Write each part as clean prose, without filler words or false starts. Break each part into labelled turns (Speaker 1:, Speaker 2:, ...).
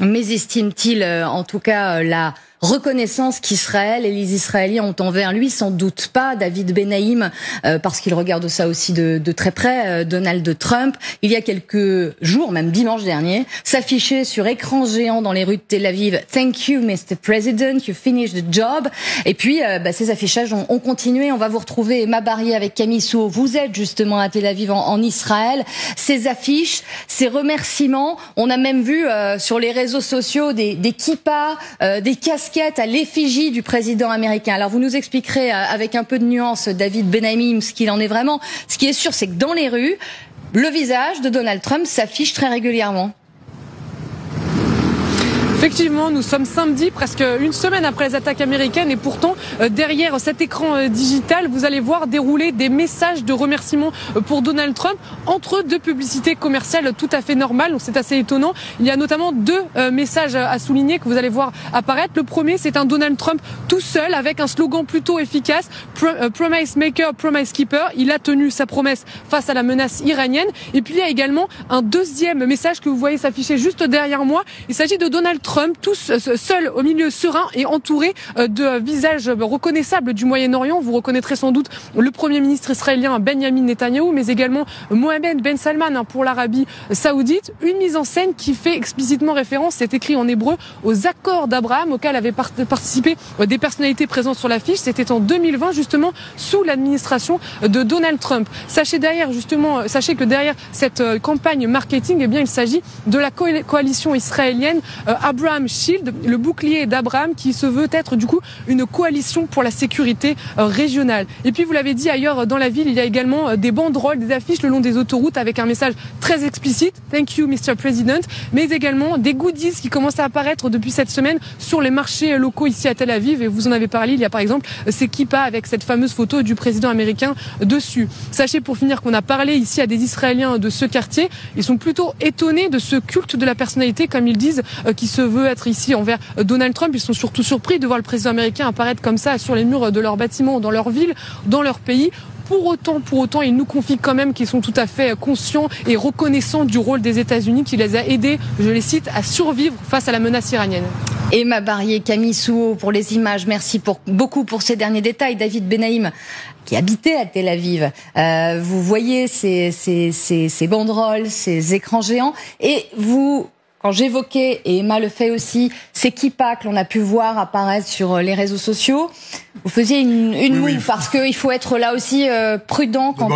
Speaker 1: Mais estime-t-il en tout cas la reconnaissance qu'Israël et les Israéliens ont envers lui? Sans doute pas. David Benaïm, parce qu'il regarde ça aussi de très près, Donald Trump, il y a quelques jours, même dimanche dernier, s'affichait sur écran géant dans les rues de Tel Aviv « Thank you, Mr. President, you finished the job ». Et puis, ces affichages ont continué. On va vous retrouver, Emma Barrier, avec Camille Souhaut. Vous êtes justement à Tel Aviv, en Israël. Ces affiches, ces remerciements, on a même vu sur les réseaux sociaux des kippas, des casquettes à l'effigie du président américain. Alors vous nous expliquerez avec un peu de nuance, David Benaïm, ce qu'il en est vraiment. Ce qui est sûr, c'est que dans les rues, le visage de Donald Trump s'affiche très régulièrement.
Speaker 2: Effectivement, nous sommes samedi, presque une semaine après les attaques américaines, et pourtant, derrière cet écran digital, vous allez voir dérouler des messages de remerciement pour Donald Trump entre deux publicités commerciales tout à fait normales. Donc c'est assez étonnant. Il y a notamment deux messages à souligner que vous allez voir apparaître. Le premier, c'est un Donald Trump tout seul avec un slogan plutôt efficace, Promise Maker, Promise Keeper. Il a tenu sa promesse face à la menace iranienne. Et puis il y a également un deuxième message que vous voyez s'afficher juste derrière moi. Il s'agit de Donald Trump, tous seul au milieu serein et entouré de visages reconnaissables du Moyen-Orient. Vous reconnaîtrez sans doute le Premier ministre israélien Benjamin Netanyahou, mais également Mohamed Ben Salman pour l'Arabie Saoudite. Une mise en scène qui fait explicitement référence, c'est écrit en hébreu, aux accords d'Abraham auxquels avaient participé des personnalités présentes sur l'affiche. C'était en 2020, justement, sous l'administration de Donald Trump. Sachez que derrière cette campagne marketing, eh bien, il s'agit de la coalition israélienne Abraham Shield, le bouclier d'Abraham, qui se veut être du coup une coalition pour la sécurité régionale. Et puis vous l'avez dit, ailleurs dans la ville, il y a également des banderoles, des affiches le long des autoroutes avec un message très explicite, Thank you Mr. President, mais également des goodies qui commencent à apparaître depuis cette semaine sur les marchés locaux ici à Tel Aviv. Et vous en avez parlé, il y a par exemple ces kippas avec cette fameuse photo du président américain dessus. Sachez pour finir qu'on a parlé ici à des Israéliens de ce quartier. Ils sont plutôt étonnés de ce culte de la personnalité, comme ils disent, qui se veut être ici envers Donald Trump. Ils sont surtout surpris de voir le président américain apparaître comme ça sur les murs de leurs bâtiments, dans leur ville, dans leur pays. Pour autant, ils nous confient quand même qu'ils sont tout à fait conscients et reconnaissants du rôle des États-Unis qui les a aidés, je les cite, à survivre face à la menace iranienne.
Speaker 1: Emma Barrier, Camille Souhaut pour les images. Merci beaucoup pour ces derniers détails. David Benaïm, qui habitait à Tel Aviv. Vous voyez ces banderoles, ces écrans géants, et vous... Quand j'évoquais, et Emma le fait aussi, ces kippas que l'on a pu voir apparaître sur les réseaux sociaux, vous faisiez une moue, parce qu'il faut être là aussi prudent quant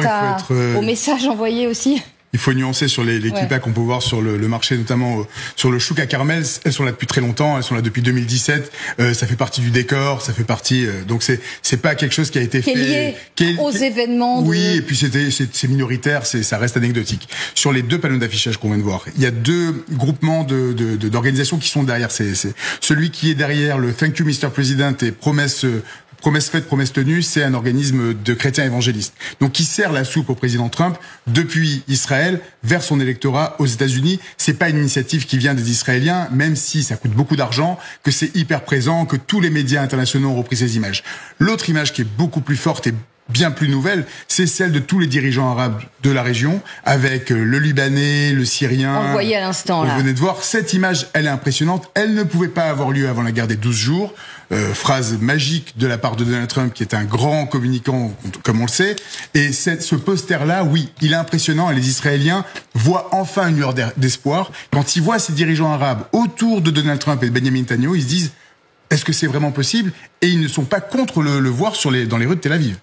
Speaker 1: au message envoyé aussi.
Speaker 3: Il faut nuancer sur les kippas qu'on peut voir sur le marché, notamment sur le chouk à Carmel. Elles sont là depuis très longtemps, elles sont là depuis 2017. Ça fait partie du décor, ça fait partie. Donc c'est pas quelque chose qui a été fait
Speaker 1: aux événements.
Speaker 3: Oui, et puis c'est minoritaire, ça reste anecdotique. Sur les deux panneaux d'affichage qu'on vient de voir, il y a deux groupements d'organisations qui sont derrière. C'est celui qui est derrière le Thank you Mr. President et Promesse faite, promesse tenue, c'est un organisme de chrétiens évangélistes. Donc, qui sert la soupe au président Trump depuis Israël vers son électorat aux États-Unis. C'est pas une initiative qui vient des Israéliens, même si ça coûte beaucoup d'argent, que c'est hyper présent, que tous les médias internationaux ont repris ces images. L'autre image qui est beaucoup plus forte et bien plus nouvelle, c'est celle de tous les dirigeants arabes de la région, avec le Libanais, le Syrien.
Speaker 1: On le voyait à l'instant, là.
Speaker 3: Vous venez de voir, cette image, elle est impressionnante. Elle ne pouvait pas avoir lieu avant la guerre des 12 jours. Phrase magique de la part de Donald Trump, qui est un grand communicant, comme on le sait. Et ce poster-là, oui, il est impressionnant. Et les Israéliens voient enfin une lueur d'espoir. Quand ils voient ces dirigeants arabes autour de Donald Trump et de Benjamin Netanyahou, ils se disent, est-ce que c'est vraiment possible? Et ils ne sont pas contre le voir dans les rues de Tel Aviv.